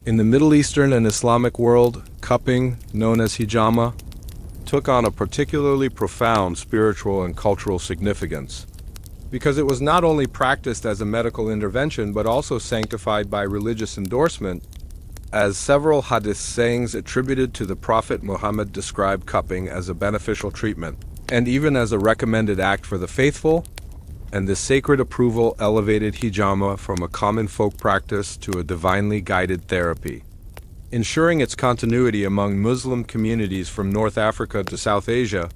In the Middle Eastern and Islamic world, cupping, known as hijama, took on a particularly profound spiritual and cultural significance, because it was not only practiced as a medical intervention but also sanctified by religious endorsement, as several hadith sayings attributed to the Prophet Muhammad describe cupping as a beneficial treatment, and even as a recommended act for the faithful, and this sacred approval elevated hijama from a common folk practice to a divinely guided therapy, ensuring its continuity among Muslim communities from North Africa to South Asia.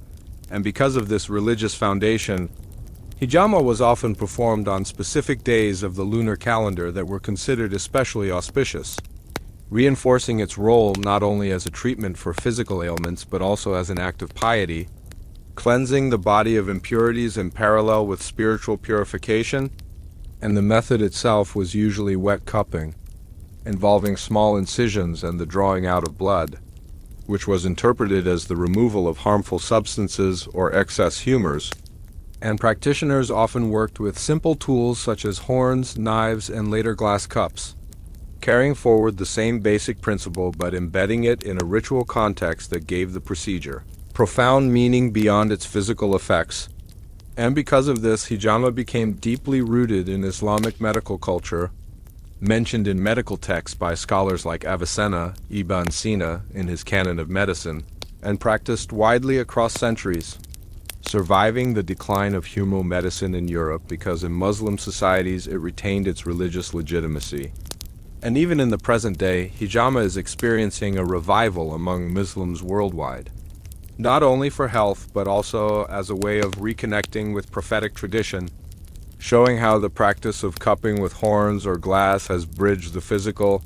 And because of this religious foundation, hijama was often performed on specific days of the lunar calendar that were considered especially auspicious, reinforcing its role not only as a treatment for physical ailments but also as an act of piety, cleansing the body of impurities in parallel with spiritual purification. And the method itself was usually wet cupping, involving small incisions and the drawing out of blood, which was interpreted as the removal of harmful substances or excess humors. And practitioners often worked with simple tools such as horns, knives, and later glass cups, carrying forward the same basic principle but embedding it in a ritual context that gave the procedure profound meaning beyond its physical effects. And because of this, hijama became deeply rooted in Islamic medical culture, mentioned in medical texts by scholars like Avicenna, Ibn Sina in his Canon of Medicine, and practiced widely across centuries, surviving the decline of humoral medicine in Europe because in Muslim societies it retained its religious legitimacy. And even in the present day, hijama is experiencing a revival among Muslims worldwide, not only for health but also as a way of reconnecting with prophetic tradition, showing how the practice of cupping with horns or glass has bridged the physical,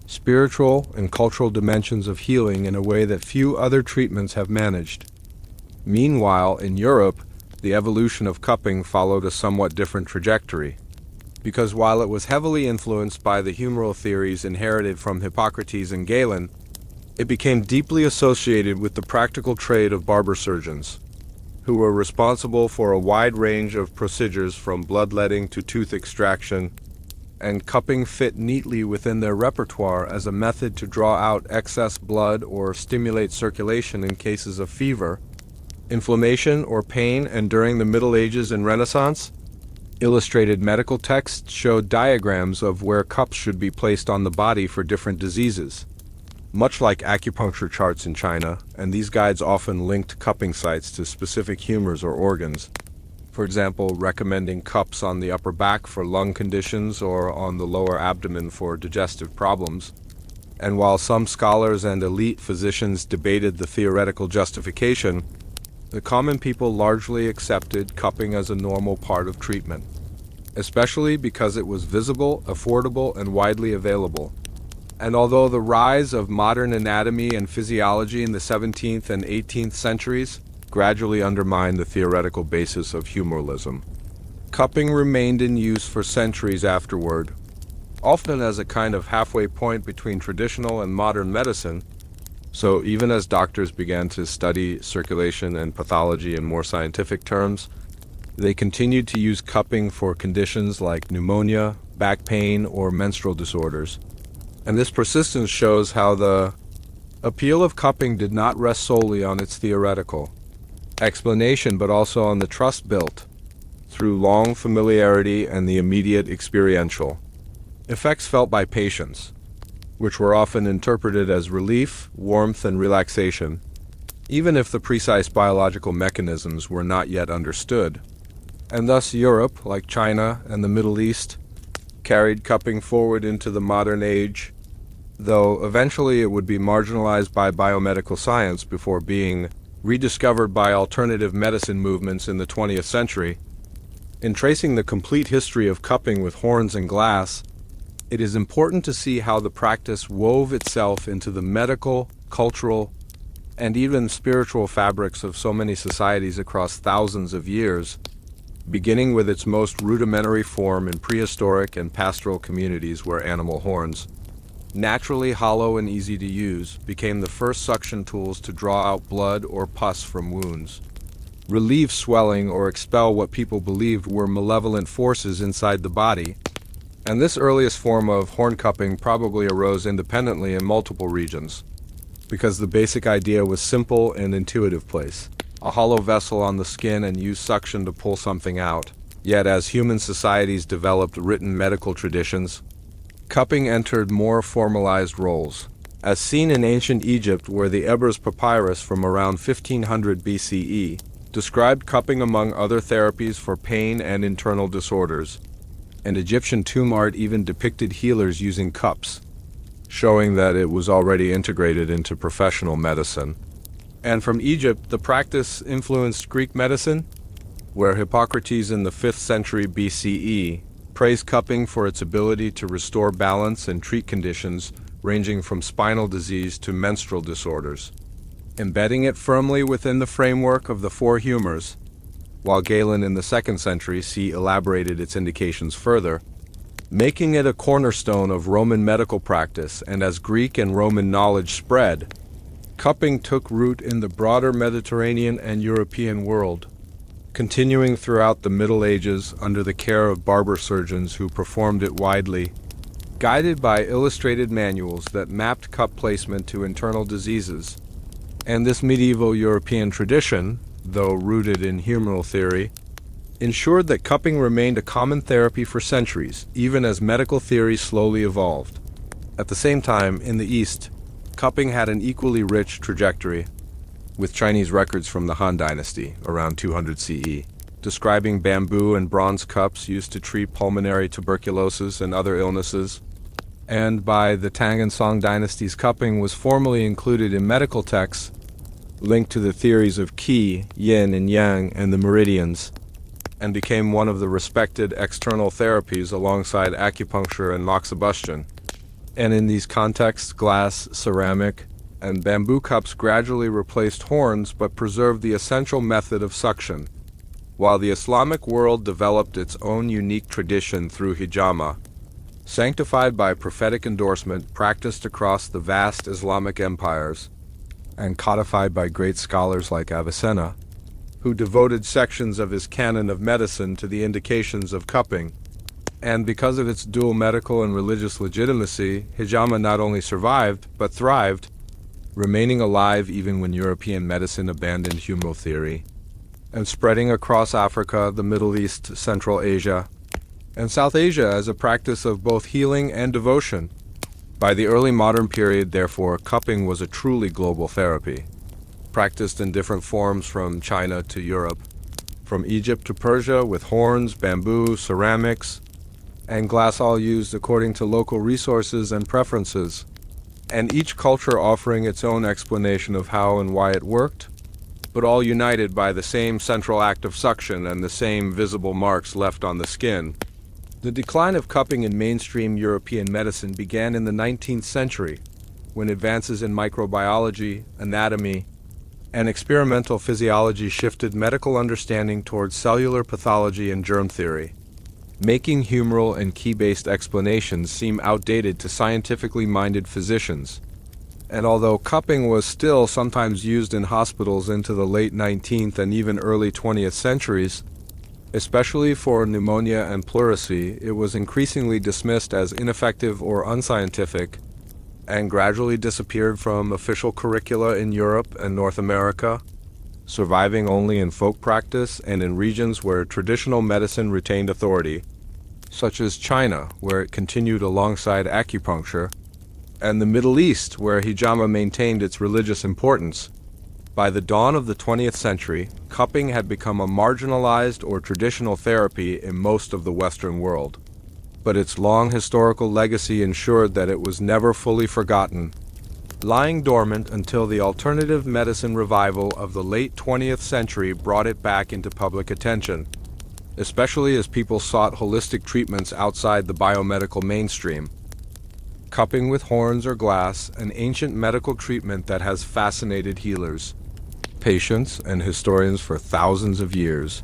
spiritual, and cultural dimensions of healing in a way that few other treatments have managed. Meanwhile, in Europe, the evolution of cupping followed a somewhat different trajectory, because while it was heavily influenced by the humoral theories inherited from Hippocrates and Galen, it became deeply associated with the practical trade of barber surgeons, who were responsible for a wide range of procedures from bloodletting to tooth extraction, and cupping fit neatly within their repertoire as a method to draw out excess blood or stimulate circulation in cases of fever, inflammation, or pain. And during the Middle Ages and Renaissance, illustrated medical texts showed diagrams of where cups should be placed on the body for different diseases, much like acupuncture charts in China, and these guides often linked cupping sites to specific humors or organs. For example, recommending cups on the upper back for lung conditions or on the lower abdomen for digestive problems. And while some scholars and elite physicians debated the theoretical justification, the common people largely accepted cupping as a normal part of treatment, especially because it was visible, affordable, and widely available. And although the rise of modern anatomy and physiology in the 17th and 18th centuries gradually undermined the theoretical basis of humoralism, cupping remained in use for centuries afterward, often as a kind of halfway point between traditional and modern medicine. So even as doctors began to study circulation and pathology in more scientific terms, they continued to use cupping for conditions like pneumonia, back pain, or menstrual disorders. And this persistence shows how the appeal of cupping did not rest solely on its theoretical explanation, but also on the trust built through long familiarity and the immediate experiential effects felt by patients, which were often interpreted as relief, warmth, and relaxation, even if the precise biological mechanisms were not yet understood. And thus Europe, like China and the Middle East, carried cupping forward into the modern age, though eventually it would be marginalized by biomedical science before being rediscovered by alternative medicine movements in the 20th century. In tracing the complete history of cupping with horns and glass, it is important to see how the practice wove itself into the medical, cultural, and even spiritual fabrics of so many societies across thousands of years, beginning with its most rudimentary form in prehistoric and pastoral communities where animal horns, naturally hollow and easy to use, became the first suction tools to draw out blood or pus from wounds, relieve swelling, or expel what people believed were malevolent forces inside the body. And this earliest form of horn cupping probably arose independently in multiple regions, because the basic idea was simple and intuitive place. A hollow vessel on the skin and use suction to pull something out. Yet as human societies developed written medical traditions, cupping entered more formalized roles, as seen in ancient Egypt where the Ebers papyrus from around 1500 BCE described cupping among other therapies for pain and internal disorders, and Egyptian tomb art even depicted healers using cups, showing that it was already integrated into professional medicine. And from Egypt, the practice influenced Greek medicine, where Hippocrates in the 5th century BCE praised cupping for its ability to restore balance and treat conditions ranging from spinal disease to menstrual disorders, embedding it firmly within the framework of the four humors, while Galen in the 2nd century CE elaborated its indications further, making it a cornerstone of Roman medical practice. And as Greek and Roman knowledge spread, cupping took root in the broader Mediterranean and European world, continuing throughout the Middle Ages under the care of barber surgeons who performed it widely, guided by illustrated manuals that mapped cup placement to internal diseases. And this medieval European tradition, though rooted in humoral theory, ensured that cupping remained a common therapy for centuries, even as medical theory slowly evolved. At the same time, in the East, cupping had an equally rich trajectory, with Chinese records from the Han Dynasty, around 200 CE, describing bamboo and bronze cups used to treat pulmonary tuberculosis and other illnesses. And by the Tang and Song dynasties, cupping was formally included in medical texts, linked to the theories of qi, yin and yang, and the meridians, and became one of the respected external therapies alongside acupuncture and moxibustion. And in these contexts, glass, ceramic, and bamboo cups gradually replaced horns but preserved the essential method of suction. While the Islamic world developed its own unique tradition through hijama, sanctified by prophetic endorsement practiced across the vast Islamic empires, and codified by great scholars like Avicenna, who devoted sections of his canon of medicine to the indications of cupping. And because of its dual medical and religious legitimacy, hijama not only survived, but thrived, remaining alive even when European medicine abandoned humoral theory, and spreading across Africa, the Middle East, Central Asia, and South Asia as a practice of both healing and devotion. By the early modern period, therefore, cupping was a truly global therapy, practiced in different forms from China to Europe, from Egypt to Persia, with horns, bamboo, ceramics, and glass, all used according to local resources and preferences, and each culture offering its own explanation of how and why it worked, but all united by the same central act of suction and the same visible marks left on the skin. The decline of cupping in mainstream European medicine began in the 19th century, when advances in microbiology, anatomy, and experimental physiology shifted medical understanding towards cellular pathology and germ theory, making humoral and key-based explanations seem outdated to scientifically minded physicians. And although cupping was still sometimes used in hospitals into the late 19th and even early 20th centuries, especially for pneumonia and pleurisy, it was increasingly dismissed as ineffective or unscientific, and gradually disappeared from official curricula in Europe and North America, surviving only in folk practice and in regions where traditional medicine retained authority, such as China, where it continued alongside acupuncture, and the Middle East, where hijama maintained its religious importance. By the dawn of the 20th century, cupping had become a marginalized or traditional therapy in most of the Western world, but its long historical legacy ensured that it was never fully forgotten, lying dormant until the alternative medicine revival of the late 20th century brought it back into public attention, especially as people sought holistic treatments outside the biomedical mainstream. Cupping with horns or glass, an ancient medical treatment that has fascinated healers, patients, and historians for thousands of years,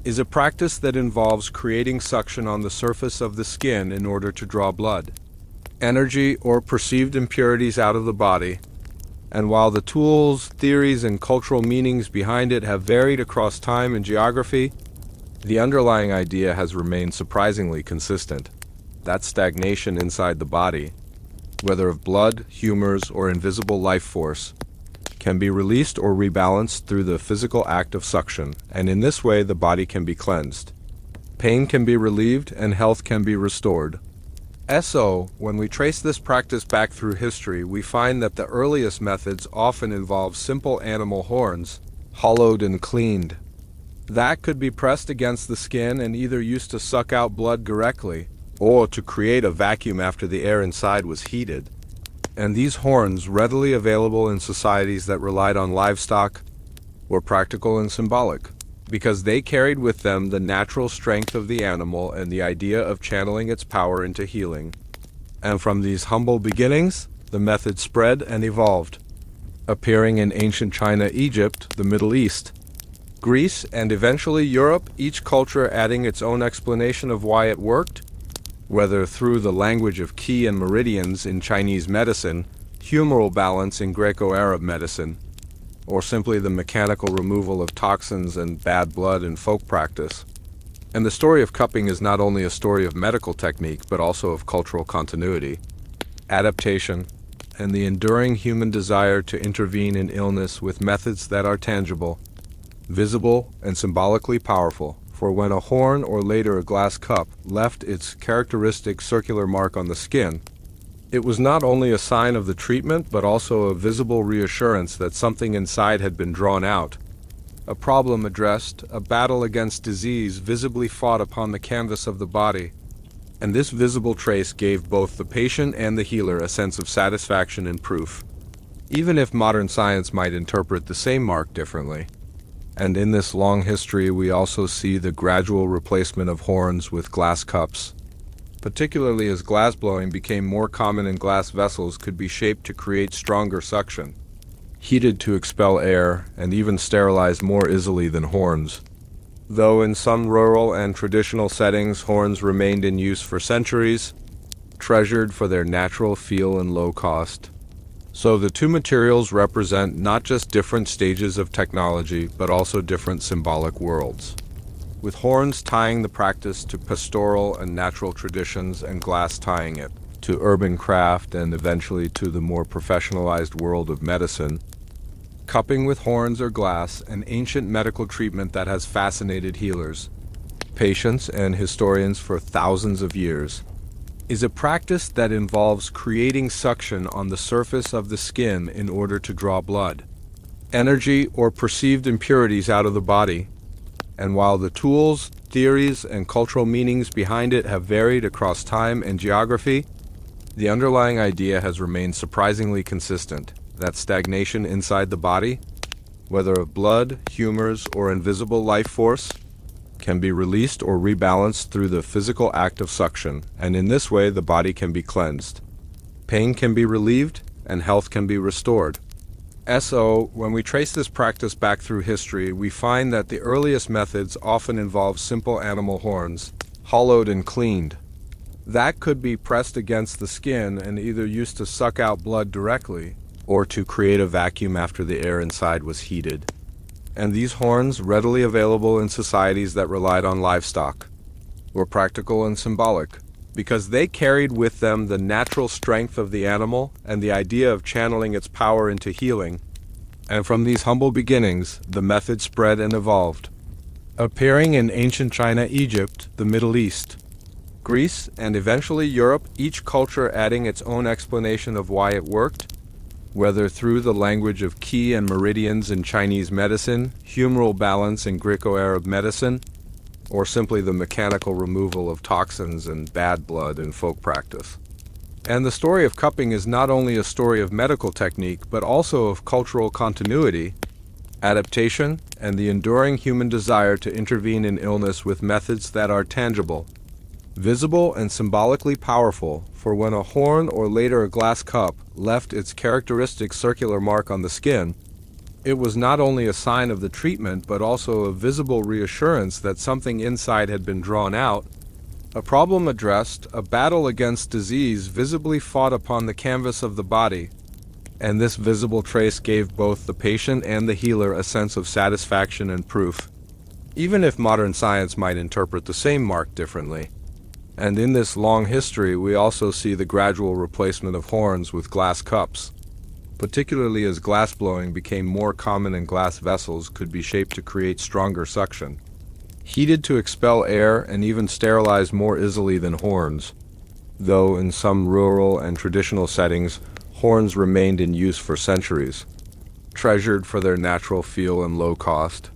is a practice that involves creating suction on the surface of the skin in order to draw blood, energy, or perceived impurities out of the body. And while the tools, theories, and cultural meanings behind it have varied across time and geography, the underlying idea has remained surprisingly consistent. that stagnation inside the body, whether of blood, humors, or invisible life force, can be released or rebalanced through the physical act of suction, and in this way the body can be cleansed. Pain can be relieved and health can be restored. So, when we trace this practice back through history, we find that the earliest methods often involve simple animal horns, hollowed and cleaned. That could be pressed against the skin and either used to suck out blood directly, or to create a vacuum after the air inside was heated. And these horns, readily available in societies that relied on livestock, were practical and symbolic, because they carried with them the natural strength of the animal and the idea of channeling its power into healing. And from these humble beginnings, the method spread and evolved, appearing in ancient China, Egypt, the Middle East, Greece, and eventually Europe, each culture adding its own explanation of why it worked, whether through the language of qi and meridians in Chinese medicine, humoral balance in Greco-Arab medicine, or simply the mechanical removal of toxins and bad blood in folk practice. And the story of cupping is not only a story of medical technique, but also of cultural continuity, adaptation, and the enduring human desire to intervene in illness with methods that are tangible, visible, and symbolically powerful. For when a horn or later a glass cup left its characteristic circular mark on the skin, it was not only a sign of the treatment but also a visible reassurance that something inside had been drawn out, a problem addressed, a battle against disease visibly fought upon the canvas of the body. And this visible trace gave both the patient and the healer a sense of satisfaction and proof, even if modern science might interpret the same mark differently. And in this long history, we also see the gradual replacement of horns with glass cups, particularly as glassblowing became more common and glass vessels could be shaped to create stronger suction, heated to expel air, and even sterilized more easily than horns. Though in some rural and traditional settings horns remained in use for centuries, treasured for their natural feel and low cost. So the two materials represent not just different stages of technology, but also different symbolic worlds, with horns tying the practice to pastoral and natural traditions and glass tying it to urban craft and eventually to the more professionalized world of medicine. Cupping with horns or glass, an ancient medical treatment that has fascinated healers, patients, and historians for thousands of years, is a practice that involves creating suction on the surface of the skin in order to draw blood, energy, or perceived impurities out of the body. And while the tools, theories, and cultural meanings behind it have varied across time and geography, the underlying idea has remained surprisingly consistent, that stagnation inside the body, whether of blood, humors, or invisible life force, can be released or rebalanced through the physical act of suction, and in this way the body can be cleansed. Pain can be relieved, and health can be restored. So, when we trace this practice back through history, we find that the earliest methods often involve simple animal horns, hollowed and cleaned. That could be pressed against the skin and either used to suck out blood directly, or to create a vacuum after the air inside was heated. And these horns, readily available in societies that relied on livestock, were practical and symbolic, because they carried with them the natural strength of the animal and the idea of channeling its power into healing. And from these humble beginnings, the method spread and evolved, appearing in ancient China, Egypt, the Middle East, Greece, and eventually Europe, each culture adding its own explanation of why it worked, whether through the language of qi and meridians in Chinese medicine, humoral balance in Greco-Arab medicine, or simply the mechanical removal of toxins and bad blood in folk practice. And the story of cupping is not only a story of medical technique, but also of cultural continuity, adaptation, and the enduring human desire to intervene in illness with methods that are tangible, visible, and symbolically powerful. For when a horn or later a glass cup left its characteristic circular mark on the skin, it was not only a sign of the treatment but also a visible reassurance that something inside had been drawn out, a problem addressed, a battle against disease visibly fought upon the canvas of the body. And this visible trace gave both the patient and the healer a sense of satisfaction and proof, even if modern science might interpret the same mark differently. And in this long history, we also see the gradual replacement of horns with glass cups, particularly as glassblowing became more common and glass vessels could be shaped to create stronger suction, heated to expel air and even sterilize more easily than horns, though in some rural and traditional settings, horns remained in use for centuries, treasured for their natural feel and low cost.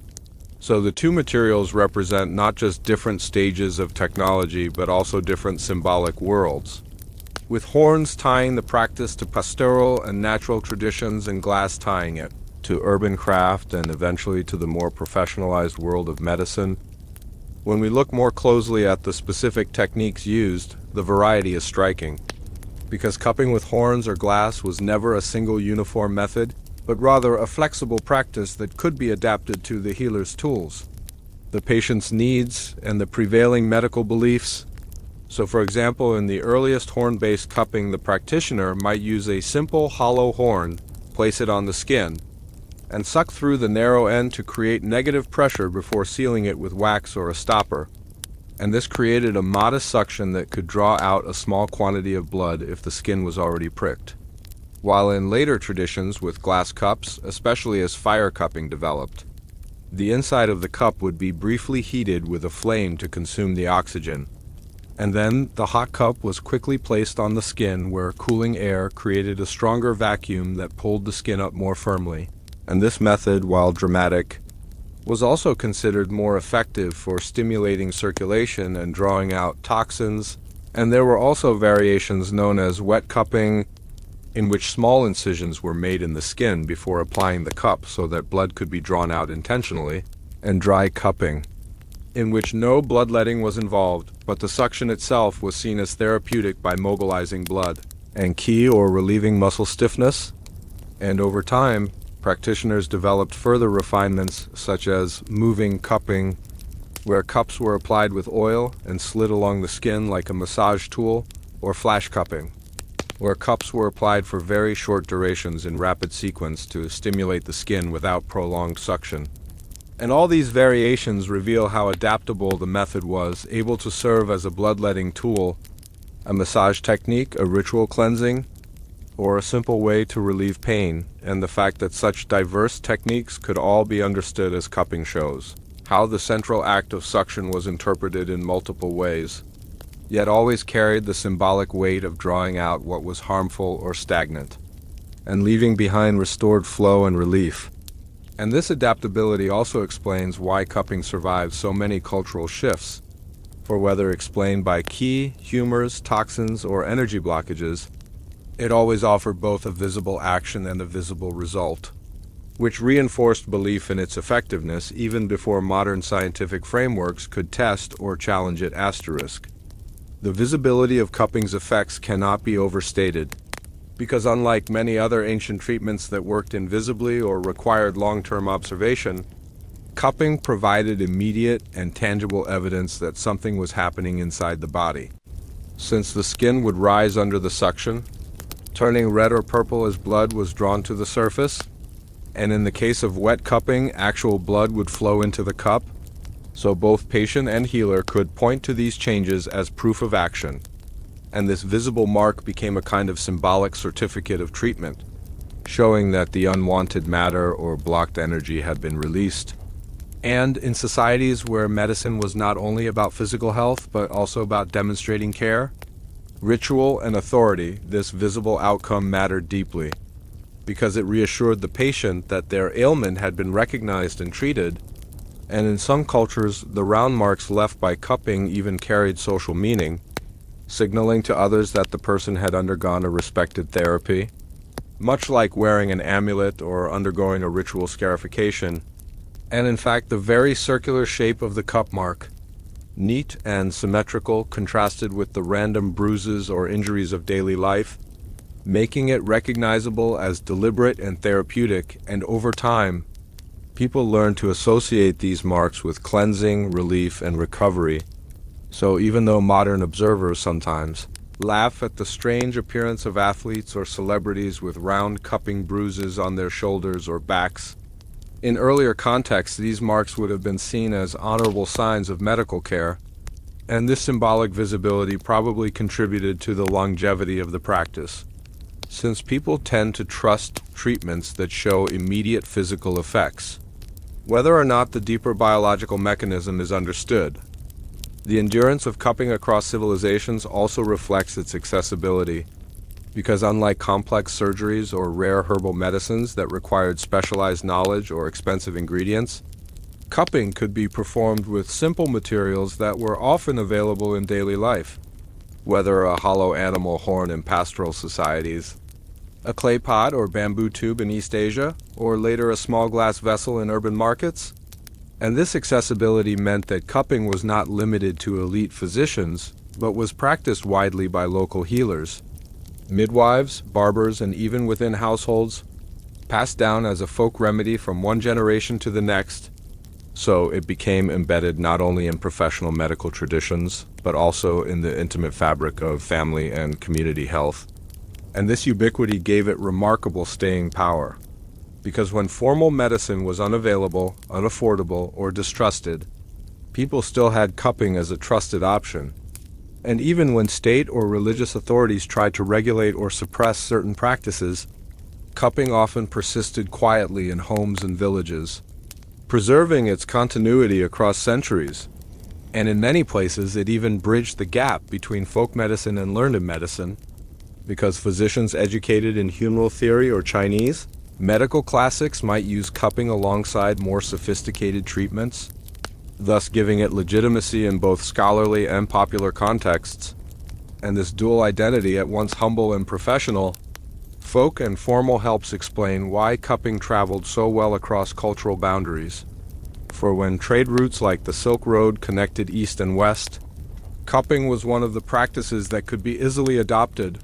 So the two materials represent not just different stages of technology, but also different symbolic worlds, with horns tying the practice to pastoral and natural traditions and glass tying it to urban craft and eventually to the more professionalized world of medicine. When we look more closely at the specific techniques used, the variety is striking, because cupping with horns or glass was never a single uniform method, but rather a flexible practice that could be adapted to the healer's tools, the patient's needs, and the prevailing medical beliefs. So for example, in the earliest horn-based cupping, the practitioner might use a simple hollow horn, place it on the skin, and suck through the narrow end to create negative pressure before sealing it with wax or a stopper. And this created a modest suction that could draw out a small quantity of blood if the skin was already pricked. While in later traditions with glass cups, especially as fire cupping developed, the inside of the cup would be briefly heated with a flame to consume the oxygen. And then the hot cup was quickly placed on the skin where cooling air created a stronger vacuum that pulled the skin up more firmly. And this method, while dramatic, was also considered more effective for stimulating circulation and drawing out toxins. And there were also variations known as wet cupping, in which small incisions were made in the skin before applying the cup so that blood could be drawn out intentionally, and dry cupping, in which no bloodletting was involved, but the suction itself was seen as therapeutic by mobilizing blood and key or relieving muscle stiffness. And over time, practitioners developed further refinements such as moving cupping, where cups were applied with oil and slid along the skin like a massage tool, or flash cupping, where cups were applied for very short durations in rapid sequence to stimulate the skin without prolonged suction. And all these variations reveal how adaptable the method was, able to serve as a bloodletting tool, a massage technique, a ritual cleansing, or a simple way to relieve pain, and the fact that such diverse techniques could all be understood as cupping shows how the central act of suction was interpreted in multiple ways, yet always carried the symbolic weight of drawing out what was harmful or stagnant, and leaving behind restored flow and relief. And this adaptability also explains why cupping survived so many cultural shifts, for whether explained by ki, humors, toxins, or energy blockages, it always offered both a visible action and a visible result, which reinforced belief in its effectiveness even before modern scientific frameworks could test or challenge it. Asterisk. The visibility of cupping's effects cannot be overstated, because unlike many other ancient treatments that worked invisibly or required long-term observation, cupping provided immediate and tangible evidence that something was happening inside the body. Since the skin would rise under the suction, turning red or purple as blood was drawn to the surface, and in the case of wet cupping, actual blood would flow into the cup, so both patient and healer could point to these changes as proof of action, and this visible mark became a kind of symbolic certificate of treatment, showing that the unwanted matter or blocked energy had been released. And in societies where medicine was not only about physical health, but also about demonstrating care, ritual and authority, this visible outcome mattered deeply, because it reassured the patient that their ailment had been recognized and treated. And in some cultures, the round marks left by cupping even carried social meaning, signaling to others that the person had undergone a respected therapy, much like wearing an amulet or undergoing a ritual scarification. And in fact, the very circular shape of the cup mark, neat and symmetrical, contrasted with the random bruises or injuries of daily life, making it recognizable as deliberate and therapeutic. And over time, people learned to associate these marks with cleansing, relief, and recovery. So even though modern observers sometimes laugh at the strange appearance of athletes or celebrities with round cupping bruises on their shoulders or backs, in earlier contexts these marks would have been seen as honorable signs of medical care, And this symbolic visibility probably contributed to the longevity of the practice, since people tend to trust treatments that show immediate physical effects, whether or not the deeper biological mechanism is understood. The endurance of cupping across civilizations also reflects its accessibility, because unlike complex surgeries or rare herbal medicines that required specialized knowledge or expensive ingredients, cupping could be performed with simple materials that were often available in daily life, whether a hollow animal horn in pastoral societies, a clay pot or bamboo tube in East Asia, or later a small glass vessel in urban markets. And this accessibility meant that cupping was not limited to elite physicians, but was practiced widely by local healers, midwives, barbers, and even within households, passed down as a folk remedy from one generation to the next. So it became embedded not only in professional medical traditions, but also in the intimate fabric of family and community health. And this ubiquity gave it remarkable staying power, because when formal medicine was unavailable, unaffordable, or distrusted, people still had cupping as a trusted option. And even when state or religious authorities tried to regulate or suppress certain practices, cupping often persisted quietly in homes and villages, preserving its continuity across centuries. And in many places, it even bridged the gap between folk medicine and learned medicine, because physicians educated in humoral theory or Chinese, medical classics might use cupping alongside more sophisticated treatments, thus giving it legitimacy in both scholarly and popular contexts. And this dual identity, at once humble and professional, folk and formal, helps explain why cupping traveled so well across cultural boundaries. For when trade routes like the Silk Road connected East and West, cupping was one of the practices that could be easily adopted,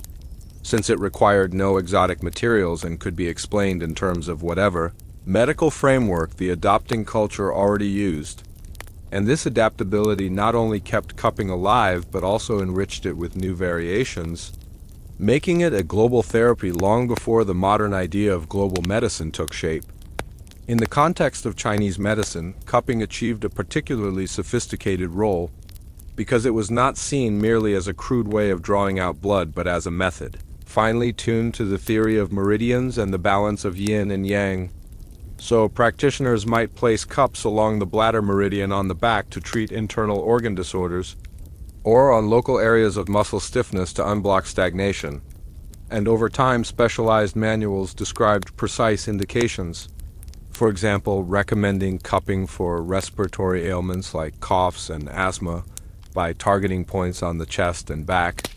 since it required no exotic materials and could be explained in terms of whatever medical framework the adopting culture already used. And this adaptability not only kept cupping alive, but also enriched it with new variations, making it a global therapy long before the modern idea of global medicine took shape. In the context of Chinese medicine, cupping achieved a particularly sophisticated role, because it was not seen merely as a crude way of drawing out blood, but as a method, finely tuned to the theory of meridians and the balance of yin and yang. So practitioners might place cups along the bladder meridian on the back to treat internal organ disorders, or on local areas of muscle stiffness to unblock stagnation. And over time, specialized manuals described precise indications. For example, recommending cupping for respiratory ailments like coughs and asthma by targeting points on the chest and back,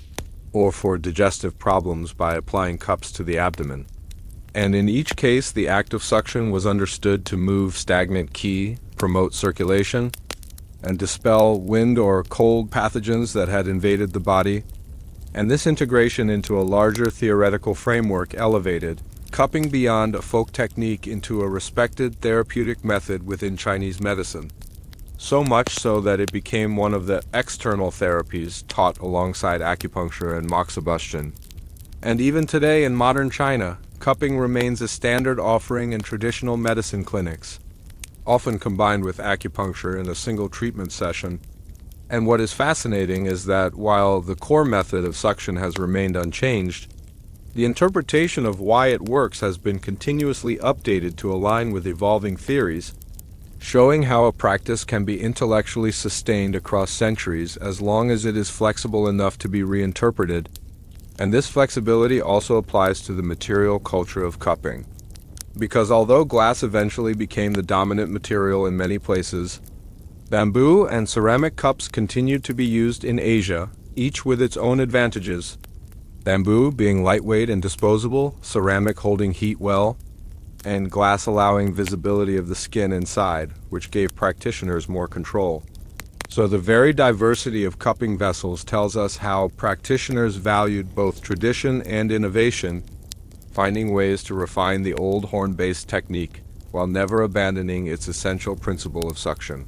or for digestive problems by applying cups to the abdomen. And in each case, the act of suction was understood to move stagnant qi, promote circulation, and dispel wind or cold pathogens that had invaded the body. And this integration into a larger theoretical framework elevated cupping beyond a folk technique into a respected therapeutic method within Chinese medicine. So much so that it became one of the external therapies taught alongside acupuncture and moxibustion. And even today in modern China, cupping remains a standard offering in traditional medicine clinics, often combined with acupuncture in a single treatment session. And what is fascinating is that while the core method of suction has remained unchanged, the interpretation of why it works has been continuously updated to align with evolving theories, showing how a practice can be intellectually sustained across centuries as long as it is flexible enough to be reinterpreted. And this flexibility also applies to the material culture of cupping. Because although glass eventually became the dominant material in many places, bamboo and ceramic cups continued to be used in Asia, each with its own advantages. Bamboo being lightweight and disposable, ceramic holding heat well, and glass allowing visibility of the skin inside, which gave practitioners more control. So the very diversity of cupping vessels tells us how practitioners valued both tradition and innovation, finding ways to refine the old horn-based technique while never abandoning its essential principle of suction.